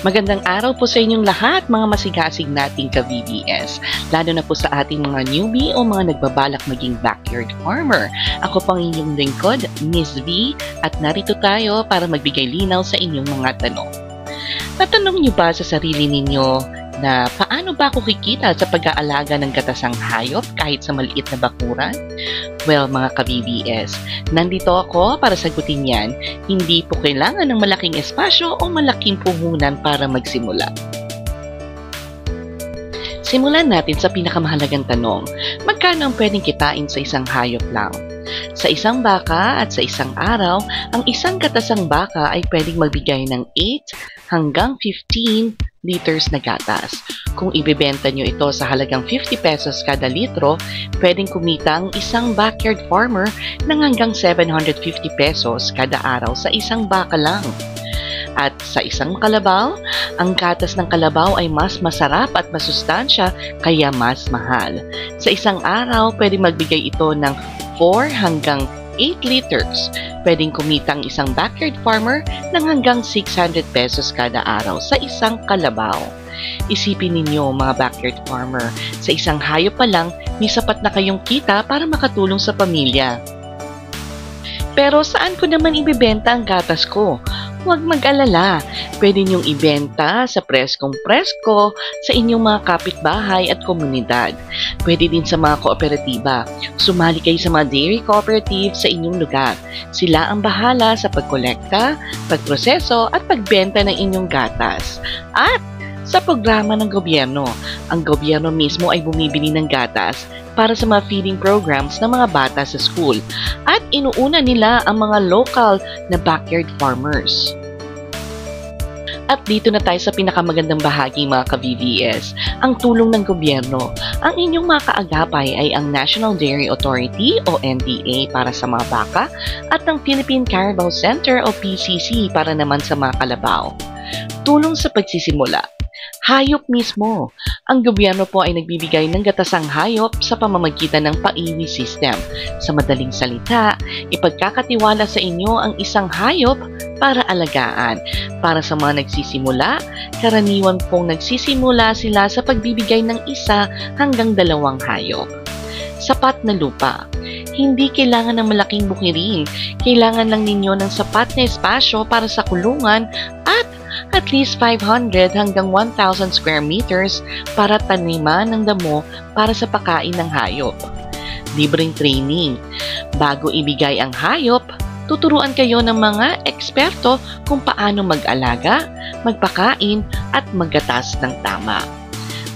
Magandang araw po sa inyong lahat, mga masigasig nating ka-VBS, lalo na po sa ating mga newbie o mga nagbabalak maging backyard farmer. Ako pang inyong lingkod, Miss V, at narito tayo para magbigay linaw sa inyong mga tanong. Natanong niyo ba sa sarili ninyo na paano ba ako kikita sa pag-aalaga ng gatasang hayop kahit sa maliit na bakuran? Well, mga ka-VBS, nandito ako para sagutin yan. Hindi po kailangan ng malaking espasyo o malaking puhunan para magsimula. Simulan natin sa pinakamahalagang tanong. Magkano ang pwedeng kitain sa isang hayop lang? Sa isang baka at sa isang araw, ang isang gatasang baka ay pwedeng magbigay ng 8 hanggang 15 liters na gatas. Kung ibebenta nyo ito sa halagang 50 pesos kada litro, pwedeng kumita ang isang backyard farmer ng hanggang 750 pesos kada araw sa isang baka lang. At sa isang kalabaw, ang gatas ng kalabaw ay mas masarap at masustansya kaya mas mahal. Sa isang araw, pwedeng magbigay ito ng 4 hanggang 8 liters. Pwedeng kumita ang isang backyard farmer ng hanggang 600 pesos kada araw sa isang kalabaw. Isipin ninyo mga backyard farmer, sa isang hayop pa lang, may sapat na kayong kita para makatulong sa pamilya. Pero saan ko naman ibibenta ang gatas ko? Huwag mag-alala, pwede niyong ibenta sa preskong-presko sa inyong mga kapitbahay at komunidad. Pwede din sa mga kooperatiba. Sumali kayo sa mga dairy cooperative sa inyong lugar. Sila ang bahala sa pagkolekta, pagproseso at pagbenta ng inyong gatas. At sa programa ng gobyerno, ang gobyerno mismo ay bumibili ng gatas para sa mga feeding programs ng mga bata sa school at inuuna nila ang mga local na backyard farmers. At dito na tayo sa pinakamagandang bahagi mga ka-VBS, ang tulong ng gobyerno. Ang inyong mga kaagapay ay ang National Dairy Authority o NDA para sa mga baka at ang Philippine Carabao Center o PCC para naman sa mga kalabaw. Tulong sa pagsisimula. Hayop mismo. Ang gobyerno po ay nagbibigay ng gatasang hayop sa pamamagitan ng paiwi system. Sa madaling salita, ipagkakatiwala sa inyo ang isang hayop para alagaan. Para sa mga nagsisimula, karaniwan pong nagsisimula sila sa pagbibigay ng 1 hanggang 2 hayop. Sapat na lupa. Hindi kailangan ng malaking bukirin. Kailangan lang ninyo ng sapat na espasyo para sa kulungan at least 500 hanggang 1,000 square meters para taniman ng damo para sa pagkain ng hayop. Libreng training. Bago ibigay ang hayop, tuturuan kayo ng mga eksperto kung paano mag-alaga, magpakain at maggatas ng tama.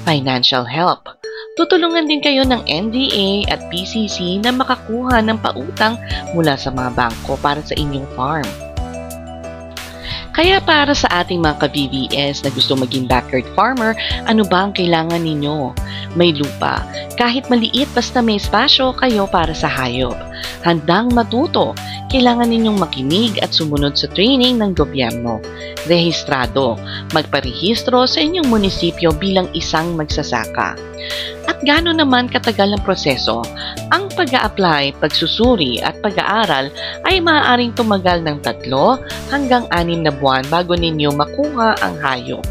Financial help. Tutulungan din kayo ng NDA at PCC na makakuha ng pautang mula sa mga bangko para sa inyong farm. Kaya para sa ating mga ka-VBS na gusto maging backyard farmer, ano ba ang kailangan ninyo? May lupa. Kahit maliit basta may espasyo kayo para sa hayop. Handang matuto. Kailangan ninyong makinig at sumunod sa training ng gobyerno. Rehistrado. Magparehistro sa inyong munisipyo bilang isang magsasaka. At gaano naman katagal ang proseso? Ang pag-a-apply, pagsusuri at pag-aaral ay maaaring tumagal ng 3 hanggang 6 na buwan bago ninyo makuha ang hayop.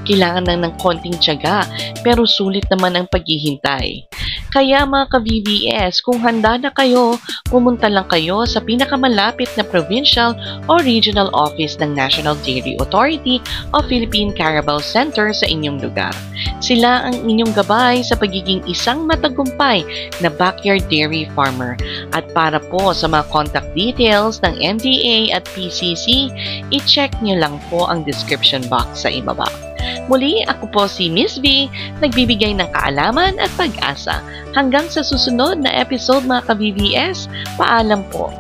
Kailangan lang ng konting tiyaga pero sulit naman ang paghihintay. Kaya mga ka-VBS, kung handa na kayo, pumunta lang kayo sa pinakamalapit na provincial o regional office ng National Dairy Authority o Philippine Carabao Center sa inyong lugar. Sila ang inyong gabay sa pagiging isang matagumpay na backyard dairy farmer. At para po sa mga contact details ng NDA at PCC, i-check nyo lang po ang description box sa ibaba. Muli, ako po si Miss V, nagbibigay ng kaalaman at pag-asa. Hanggang sa susunod na episode mga ka-VBS, paalam po!